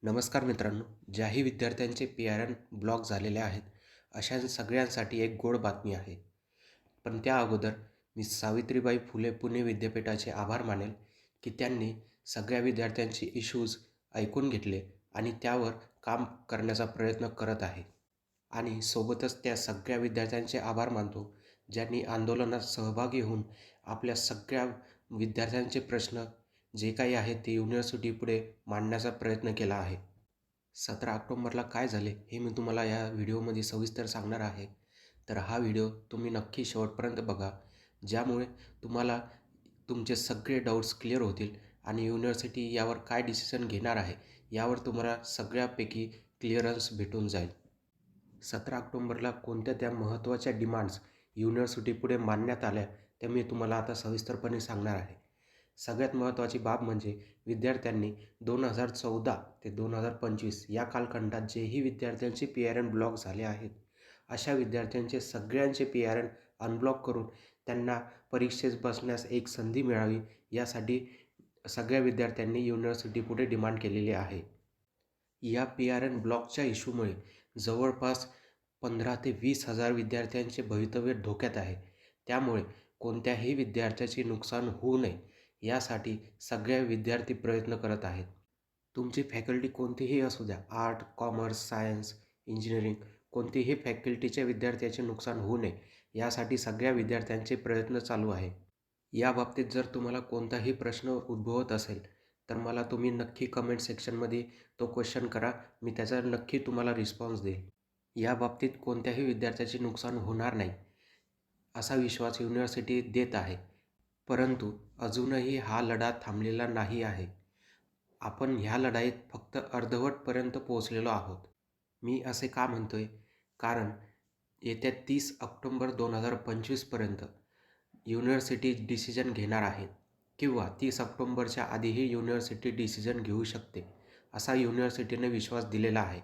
नमस्कार मित्रांनो, ज्याही विद्यार्थ्यांचे पी-आर-एन ब्लॉक झालेले आहेत, अशा सगळ्यांसाठी एक गोड बातमी आहे. पण त्या अगोदर मी सावित्रीबाई फुले पुणे विद्यापीठाचे आभार मानेल, की त्यांनी सगळ्या विद्यार्थ्यांचे इश्यूज ऐकून घेतले आणि त्यावर काम करण्याचा प्रयत्न करत आहे. आणि सोबतच त्या सगळ्या विद्यार्थ्यांचे आभार मानतो, ज्यांनी आंदोलनात सहभागी होऊन आपल्या सगळ्या विद्यार्थ्यांचे प्रश्न जे काही आहेत ते युनिव्हर्सिटीपुढे मांडण्याचा प्रयत्न केला आहे. 17 ऑक्टोबरला काय झाले हे मी तुम्हाला या व्हिडिओमध्ये सविस्तर सांगणार आहे. तर हा व्हिडिओ तुम्ही नक्की शेवटपर्यंत बघा, ज्यामुळे तुम्हाला तुमचे सगळे डाऊट्स क्लिअर होतील आणि युनिव्हर्सिटी यावर काय डिसिजन घेणार आहे यावर तुम्हाला सगळ्यापैकी क्लिअरन्स भेटून जाईल. 17 ऑक्टोबरला कोणत्या त्या महत्त्वाच्या डिमांड्स युनिव्हर्सिटीपुढे मांडण्यात आल्या त्या मी तुम्हाला आता सविस्तरपणे सांगणार आहे. सगळ्यात महत्त्वाची बाब म्हणजे विद्यार्थ्यांनी 2014 ते 2025 या कालखंडात जेही विद्यार्थ्यांचे पी-आर-एन ब्लॉक झाले आहेत, अशा विद्यार्थ्यांचे सगळ्यांचे पी-आर-एन अनब्लॉक करून त्यांना परीक्षेस बसण्यास एक संधी मिळावी यासाठी सगळ्या विद्यार्थ्यांनी युनिव्हर्सिटीपुढे डिमांड केलेली आहे. या पी-आर-एन ब्लॉकच्या इश्यूमुळे जवळपास 15 ते 20 हजार विद्यार्थ्यांचे भवितव्य धोक्यात आहे. त्यामुळे कोणत्याही विद्यार्थ्याचे नुकसान होऊ नये यासाठी सगळ्या विद्यार्थी प्रयत्न करत आहेत. तुमची फॅकल्टी कोणतीही असू द्या, आर्ट, कॉमर्स, सायन्स, इंजिनिअरिंग कोणतीही फॅकल्टीच्या विद्यार्थ्याचे नुकसान होऊ नये यासाठी सगळ्या विद्यार्थ्यांचे प्रयत्न चालू आहे. याबाबतीत जर तुम्हाला कोणताही प्रश्न उद्भवत असेल तर मला तुम्ही नक्की कमेंट सेक्शनमध्ये तो क्वेश्चन करा. मी त्याचा नक्की तुम्हाला रिस्पॉन्स देईल. याबाबतीत कोणत्याही विद्यार्थ्याचे नुकसान होणार नाही असा विश्वास युनिव्हर्सिटी देत आहे. परंतु अजूनही हा लढा थांबलेला नाही आहे. आपण ह्या लढाईत फक्त अर्धवटपर्यंत पोहोचलेलो आहोत. मी असे का म्हणतोय? कारण येत्या 30 ऑक्टोबर 2025पर्यंत युनिव्हर्सिटी डिसिजन घेणार आहे किंवा 30 ऑक्टोबरच्या आधीही युनिव्हर्सिटी डिसिजन घेऊ शकते, असा युनिव्हर्सिटीने विश्वास दिलेला आहे.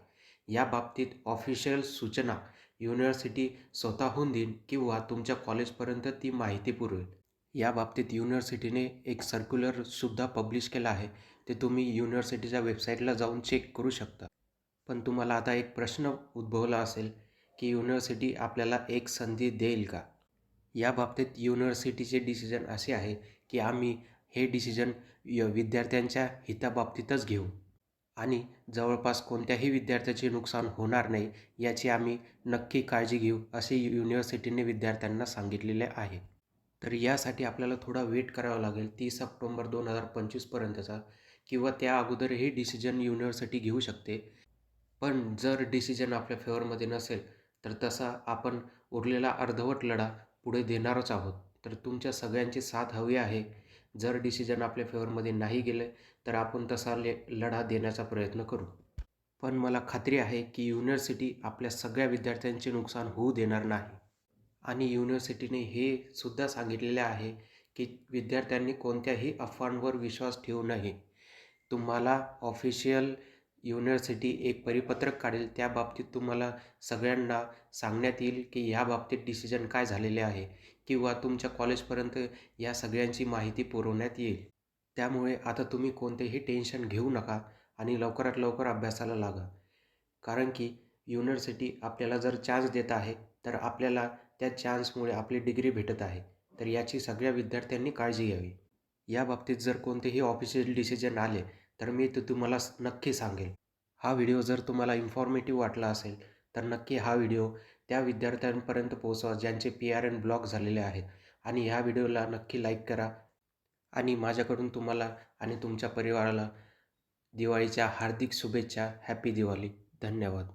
याबाबतीत ऑफिशियल सूचना युनिव्हर्सिटी स्वतःहून देईल किंवा तुमच्या कॉलेजपर्यंत ती माहिती पुरवेल. याबाबतीत युनिव्हर्सिटीने एक सर्क्युलरसुद्धा पब्लिश केला आहे. ते तुम्ही युनिव्हर्सिटीच्या वेबसाईटला जाऊन चेक करू शकता. पण तुम्हाला आता एक प्रश्न उद्भवला असेल की युनिव्हर्सिटी आपल्याला एक संधी देईल का? याबाबतीत युनिव्हर्सिटीचे डिसिजन असे आहे की आम्ही हे डिसिजन विद्यार्थ्यांच्या हिताबाबतीतच घेऊ आणि जवळपास कोणत्याही विद्यार्थ्याचे नुकसान होणार नाही याची आम्ही नक्की काळजी घेऊ, असे युनिव्हर्सिटीने विद्यार्थ्यांना सांगितलेले आहे. तर यासाठी आपल्याला थोडा वेट करावा लागेल 30 ऑक्टोबर 2025पर्यंतचा किंवा त्या अगोदरही डिसिजन युनिव्हर्सिटी घेऊ शकते. पण जर डिसिजन आपल्या फेवरमध्ये नसेल तर तसा आपण उरलेला अर्धवट लढा पुढे देणारच आहोत. तर तुमच्या सगळ्यांची साथ हवी आहे. जर डिसिजन आपल्या फेवरमध्ये नाही गेले तर आपण तसा लढा देण्याचा प्रयत्न करू. पण मला खात्री आहे की युनिव्हर्सिटी आपल्या सगळ्या विद्यार्थ्यांचे नुकसान होऊ देणार नाही. आणि युनिव्हर्सिटीने हे सुद्धा सांगितलेले आहे की विद्यार्थ्यांनी कोणत्याही अफवांवर विश्वास ठेवू नये. तुम्हाला ऑफिशियल युनिव्हर्सिटी एक परिपत्रक काढेल, त्या बाबतीत तुम्हाला सगळ्यांना सांगण्यात येईल की या बाबतीत डिसिजन काय झालेले आहे किंवा तुमच्या कॉलेजपर्यंत या सगळ्यांची माहिती पुरवण्यात येईल. त्यामुळे आता तुम्ही कोणतेही टेन्शन घेऊ नका आणि लवकरात लवकर अभ्यासाला लागा. कारण की युनिव्हर्सिटी आपल्याला जर चान्स देत आहे तर आपल्याला त्या चान्समुळे आपली डिग्री भेटत आहे. तर याची सगळ्या विद्यार्थ्यांनी काळजी घ्यावी. याबाबतीत जर कोणतेही ऑफिशियल डिसिजन आले तर मी ते तुम्हाला नक्की सांगेल. हा व्हिडिओ जर तुम्हाला इन्फॉर्मेटिव्ह वाटला असेल तर नक्की हा व्हिडिओ त्या विद्यार्थ्यांपर्यंत पोहोचवा ज्यांचे पी-आर-एन ब्लॉक झालेले आहेत आणि ह्या व्हिडिओला नक्की लाईक करा. आणि माझ्याकडून तुम्हाला आणि तुमच्या परिवाराला दिवाळीच्या हार्दिक शुभेच्छा. हॅपी दिवाळी. धन्यवाद.